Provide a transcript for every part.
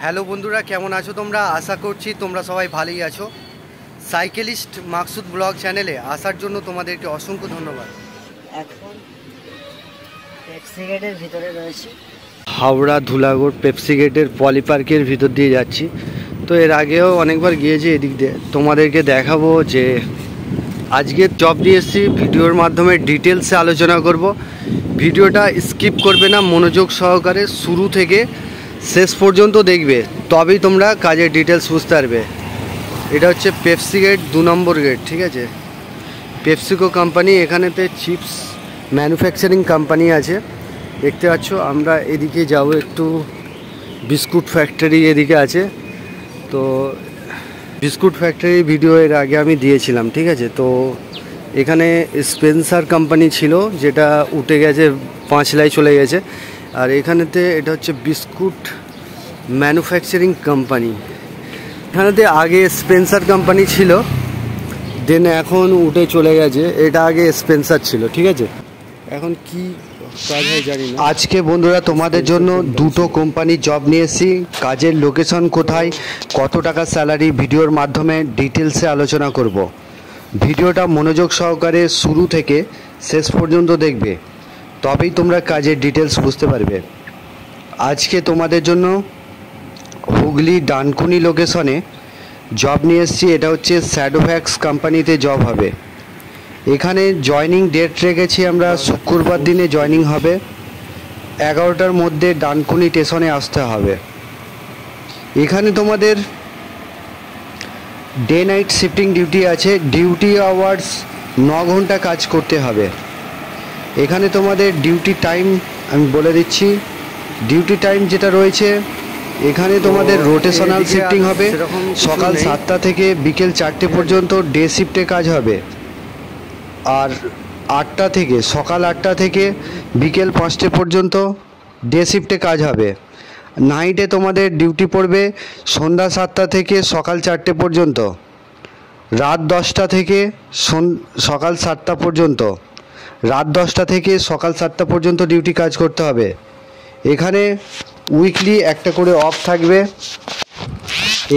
Hello বন্ধুরা, কেমন আছো তোমরা? আশা করছি তোমরা সবাই ভালোই আছো। সাইকেলিস্ট মাকসুদ ব্লগ চ্যানেলে আসার জন্য তোমাদেরকে অসংখ্য ধন্যবাদ। এখন পেপসি গেটের ভিতরে রয়েছে, হাওড়া ধুলাগড় পেপসি গেটের পলি পার্কের ভিতর দিয়ে যাচ্ছি। তো এর আগেও অনেকবার গিয়েছি এদিক দিয়ে। তোমাদেরকে দেখাবো যে আজকে জব দিয়ে এসেছি, ভিডিওর মাধ্যমে ডিটেলসে আলোচনা করব। ভিডিওটা স্কিপ করবে না, মনোযোগ সহকারে শুরু থেকে শেষ পর্যন্ত দেখবে, তবেই তোমরা কাজের ডিটেলস বুঝতে পারবে। এটা হচ্ছে পেপসি গেট 2 নম্বর গেট, ঠিক আছে। পেপসিকো কোম্পানি, এখানেতে চিপস ম্যানুফ্যাকচারিং কোম্পানি আছে, দেখতে পাচ্ছ। আমরা এদিকে যাব, একটু বিস্কুট ফ্যাক্টরি এদিকে আছে। তো বিস্কুট ফ্যাক্টরি ভিডিও এর আগে আমি দিয়েছিলাম, ঠিক আছে। তো এখানে স্পেন্সার কোম্পানি ছিল, যেটা উঠে গেছে, পাঁচলাই চলে গেছে। আর এখানেতে এটা হচ্ছে বিস্কুট ম্যানুফ্যাকচারিং কোম্পানি। এখানেতে আগে স্পেন্সার কোম্পানি ছিল, দেন এখন উঠে চলে গেছে। এটা আগে স্পেন্সার ছিল, ঠিক আছে। এখন কি কাজ হয় জানি না। আজকে বন্ধুরা তোমাদের জন্য দুটো কোম্পানির জব নিয়ে এসেছি। কাজের লোকেশন কোথায়, কত টাকা স্যালারি, ভিডিওর মাধ্যমে ডিটেলসে আলোচনা করব। ভিডিওটা মনোযোগ সহকারে শুরু থেকে শেষ পর্যন্ত দেখবে, তবেই তোমরা কাজের ডিটেলস বুঝতে পারবে। আজকে তোমাদের জন্য হুগলি ডানকুনি লোকেশনে জব নিয়ে এসেছি। এটা হচ্ছে শ্যাডোভ্যাক্স কোম্পানিতে জব হবে। এখানে জয়নিং ডেট রেখেছি আমরা শুক্রবার দিনে জয়নিং হবে। 11টার মধ্যে ডানকুনি স্টেশনে আসতে হবে। এখানে তোমাদের ডে নাইট শিফটিং ডিউটি আছে। ডিউটি আওয়ার্স 9 ঘন্টা কাজ করতে হবে। এখানে তোমাদের ডিউটি টাইম আমি বলে দিচ্ছি। ডিউটি টাইম যেটা রয়েছে, এখানে তোমাদের রোটেশনাল শিফটিং হবে। সকাল 7টা থেকে বিকেল 4টে পর্যন্ত ডে শিফটে কাজ হবে। আর সকাল 8টা থেকে বিকেল 5টে পর্যন্ত ডে শিফটে কাজ হবে। নাইটে তোমাদের ডিউটি পড়বে সন্ধ্যা 7টা থেকে সকাল 4টে পর্যন্ত, রাত 10টা থেকে সকাল 7টা পর্যন্ত, রাত 10টা থেকে সকাল 7টা পর্যন্ত ডিউটি কাজ করতে হবে। এখানে উইকলি একটা করে অফ থাকবে।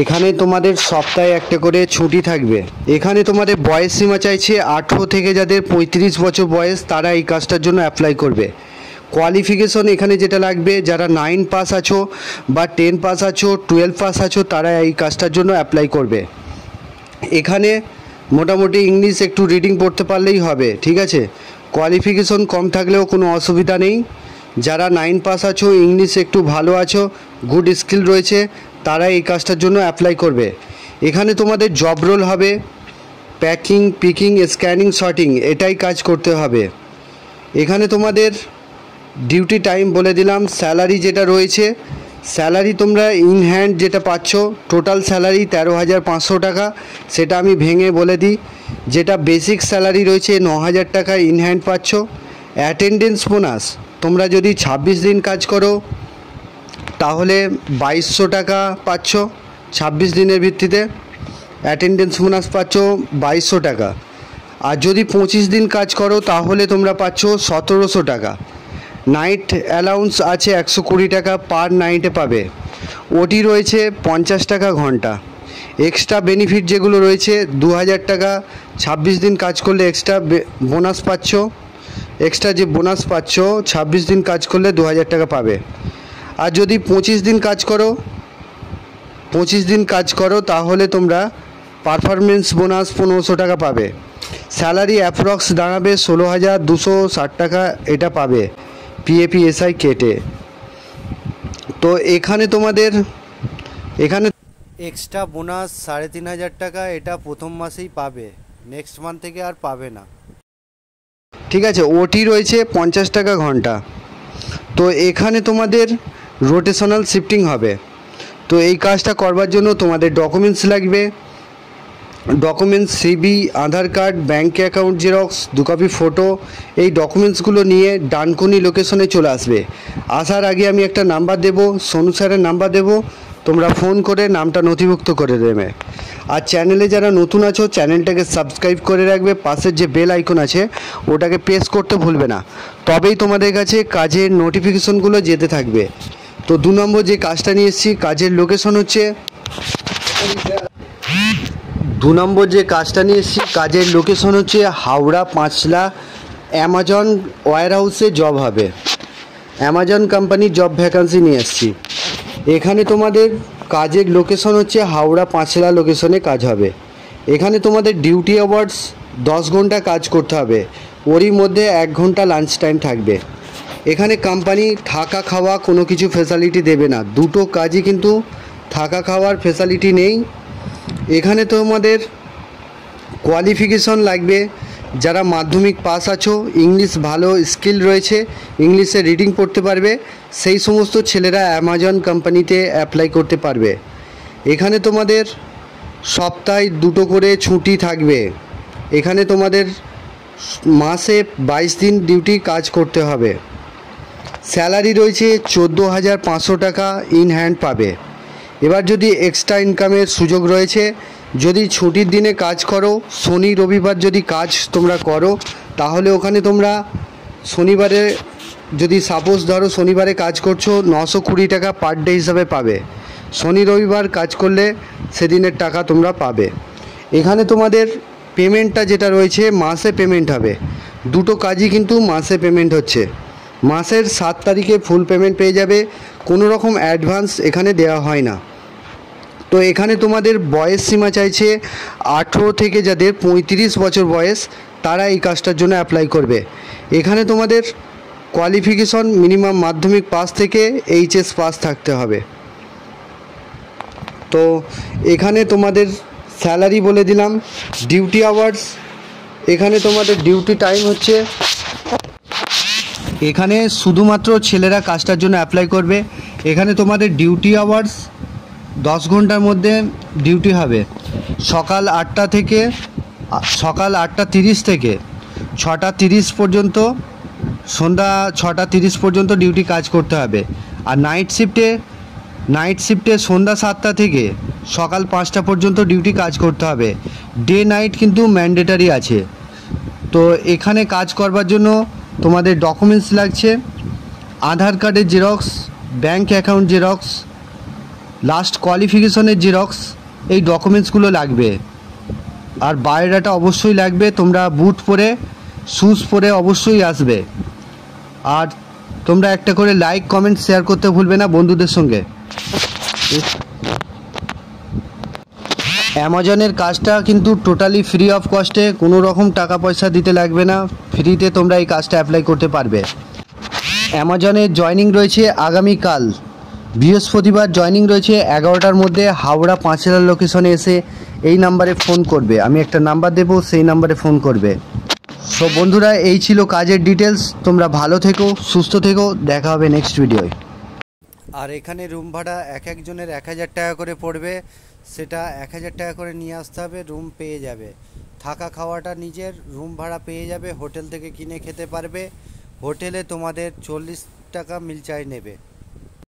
এখানে তোমাদের সপ্তাহে একটা করে ছুটি থাকবে। এখানে তোমাদের বয়স সীমা চাইছে 18 থেকে যাদের 35 বছর বয়স, তারা এই কাজটার জন্য অ্যাপ্লাই করবে। কোয়ালিফিকেশন এখানে যেটা লাগবে, যারা 9 পাস আছো বা 10 পাস আছো, 12 পাস আছো, তারা এই কাজটার জন্য অ্যাপ্লাই করবে। এখানে মোটামুটি ইংলিশ একটু রিডিং পড়তে পারলেই হবে, ঠিক আছে। কোয়ালিফিকেশন কম থাকলেও কোনো অসুবিধা নেই। যারা 9 পাস আছো, ইংলিশ একটু ভালো আছো, গুড স্কিল রয়েছে, তারা এই কাজটার জন্য অ্যাপ্লাই করবে। এখানে তোমাদের জব রোল হবে প্যাকিং, পিকিং, স্ক্যানিং, শর্টিং, এটাই কাজ করতে হবে। এখানে তোমাদের ডিউটি টাইম বলে দিলাম। স্যালারি যেটা রয়েছে, স্যালারি তোমরা ইন হ্যান্ড যেটা পাচ্ছ, টোটাল স্যালারি 13,500 টাকা। সেটা আমি ভেঙে বলে দিই। যেটা বেসিক স্যালারি রয়েছে 9,000 টাকা ইন হ্যান্ড পাচ্ছ। অ্যাটেন্ডেন্স বোনাস, তোমরা যদি 26 দিন কাজ করো তাহলে 2200 টাকা পাচ্ছ। 26 দিনের ভিত্তিতে অ্যাটেন্ডেন্স বোনাস পাচ্ছ 2200 টাকা। আর যদি 25 দিন কাজ করো তাহলে তোমরা পাচ্ছ 1700 টাকা। নাইট অ্যালাউন্স আছে 120 টাকা পার নাইটে পাবে। ওটি রয়েছে 50 টাকা ঘন্টা। এক্সট্রা বেনিফিট যেগুলো রয়েছে, 2000 টাকা 26 দিন কাজ করলে এক্সট্রা বোনাস পাচ্ছ। এক্সট্রা যে বোনাস পাচ্ছ 26 দিন কাজ করলে 2000 টাকা পাবে। আর যদি 25 দিন কাজ করো তাহলে তোমরা পারফরমেন্স বোনাস 1500 টাকা পাবে। স্যালারি অ্যাপ্রক্স দাঁড়াবে 16,260 টাকা, এটা পাবে PFESI কেটে। তো এখানে তোমাদের এক্সট্রা বোনাস 3,500 টাকা, এটা প্রথম মাসেই পাবে, নেক্সট মান্থ থেকে আর পাবে না, ঠিক আছে। ওটি রয়েছে 50 টাকা ঘন্টা। তো এখানে তোমাদের রোটেশনাল শিফটিং হবে। তো এই কাজটা করবার জন্য তোমাদের ডকুমেন্টস লাগবে। Documents CV, Aadhaar card, bank account xerox, 2 copy photo. এই ডকুমেন্টসগুলো নিয়ে ডানকুনি লোকেশনে চলে আসবে। আসার আগে আমি একটা নাম্বার দেবো, সোনু স্যারের নাম্বার দেবো, তোমরা ফোন করে নামটা নথিভুক্ত করে দেবে। আর চ্যানেলে যারা নতুন আছো, চ্যানেলটাকে সাবস্ক্রাইব করে রাখবে। পাশের যে বেল আইকন আছে ওটাকে প্রেস করতে ভুলবে না, তবেই তোমাদের কাছে কাজের নোটিফিকেশনগুলো যেতে থাকবে। তো 2 নম্বর যে কাজটা নিয়ে এসেছি, কাজের লোকেশন হচ্ছে 2 নম্বর যে কাজটা নিয়ে এসেছি কাজের লোকেশন হচ্ছে হাওড়া পাঁচলা অ্যামাজন ওয়্যার হাউসে জব হবে। অ্যামাজন কোম্পানির জব ভ্যাকান্সি নিয়ে এসেছি। এখানে তোমাদের কাজের লোকেশন হচ্ছে হাওড়া পাঁচলা লোকেশনে কাজ হবে। এখানে তোমাদের ডিউটি আওয়ার্স 10 ঘন্টা কাজ করতে হবে, ওরই মধ্যে 1 ঘন্টা লাঞ্চ টাইম থাকবে। এখানে কোম্পানি থাকা খাওয়া কোনো কিছু ফ্যাসিলিটি দেবে না, দুটো কাজই কিন্তু থাকা খাওয়ার ফ্যাসিলিটি নেই। এখানে তোমাদের কোয়ালিফিকেশন লাগবে, যারা মাধ্যমিক পাস আছো, ইংলিশ ভালো স্কিল রয়েছে, ইংলিশে রিডিং পড়তে পারবে, সেই সমস্ত ছেলেরা অ্যামাজন কোম্পানিতে অ্যাপ্লাই করতে পারবে। এখানে তোমাদের সপ্তাহে 2টো করে ছুটি থাকবে। এখানে তোমাদের মাসে 22 দিন ডিউটি কাজ করতে হবে। স্যালারি রয়েছে 14,500 টাকা ইন হ্যান্ড পাবে। এবার যদি এক্সট্রা ইনকামের সুযোগ রয়েছে, যদি ছুটির দিনে কাজ করো, শনি রবিবার যদি কাজ তোমরা করো, তাহলে ওখানে তোমরা শনিবারে যদি সাপোজ ধরো শনিবারে কাজ করছো 920 টাকা পার ডে হিসাবে পাবে। শনি রবিবার কাজ করলে সেদিনের টাকা তোমরা পাবে। এখানে তোমাদের পেমেন্টটা যেটা রয়েছে মাসে পেমেন্ট হবে, দুটো কাজই কিন্তু মাসে পেমেন্ট হচ্ছে। মাসের 7 তারিখে ফুল পেমেন্ট পেয়ে যাবে, কোনো রকম অ্যাডভান্স এখানে দেওয়া হয় না। তো এখানে তোমাদের বয়স সীমা চাইছে 18 থেকে যাদের 35 বছর বয়স, তারা এই কাজটার জন্য অ্যাপ্লাই করবে। এখানে তোমাদের কোয়ালিফিকেশন মিনিমাম মাধ্যমিক পাস থেকে এইচএস পাস থাকতে হবে। তো এখানে তোমাদের স্যালারি বলে দিলাম। ডিউটি আওয়ার্স, এখানে তোমাদের ডিউটি টাইম হচ্ছে, এখানে শুধুমাত্র ছেলেরা কাজটার জন্য অ্যাপ্লাই করবে। এখানে তোমাদের ডিউটি আওয়ার্স 10 ঘন্টার মধ্যে ডিউটি হবে। সকাল 8:30 থেকে 6:30 পর্যন্ত, সন্ধ্যা 6:30 পর্যন্ত ডিউটি কাজ করতে হবে। আর নাইট শিফটে সন্ধ্যা 7টা থেকে সকাল 5টা পর্যন্ত ডিউটি কাজ করতে হবে। ডে নাইট কিন্তু ম্যান্ডেটারি আছে। তো এখানে কাজ করবার জন্য তোমাদের ডকুমেন্টস লাগছে আধার কার্ডের xerox, bank account xerox, last কোয়ালিফিকেশনের জেরক্স, এই ডকুমেন্টসগুলো লাগবে। আর বায়োডাটা অবশ্যই লাগবে। তোমরা বুট পরে শ্যুজ পরে অবশ্যই আসবে। আর তোমরা একটা করে লাইক কমেন্ট শেয়ার করতে ভুলবে না বন্ধুদের সঙ্গে। অ্যামাজনের কাজটা কিন্তু টোটালি ফ্রি অফ কস্টে, কোনো রকম টাকা পয়সা দিতে লাগবে না, ফ্রিতে তোমরা এই কাজটা অ্যাপ্লাই করতে পারবে। অ্যামাজনের জয়নিং রয়েছে আগামীকাল বৃহস্পতিবার, জয়নিং রয়েছে 11টার মধ্যে। হাওড়া পাঁচলা লোকেশনে এসে এই নাম্বারে ফোন করবে, আমি একটা নাম্বার দেবো, সেই নাম্বারে ফোন করবে। সো বন্ধুরা, এই ছিল কাজের ডিটেলস। তোমরা ভালো থেকো, সুস্থ থেকো, দেখা হবে নেক্সট ভিডিওয়। আর এখানে রুম ভাড়া এক একজনের 1000 টাকা করে পড়বে, সেটা 1000 টাকা করে নিয়ে আসতে হবে, রুম পেয়ে যাবে। থাকা খাওয়াটা নিজের, রুম ভাড়া পেয়ে যাবে, হোটেল থেকে কিনে খেতে পারবে। হোটেলে তোমাদের 40 টাকা মিল চার্জ নেবে।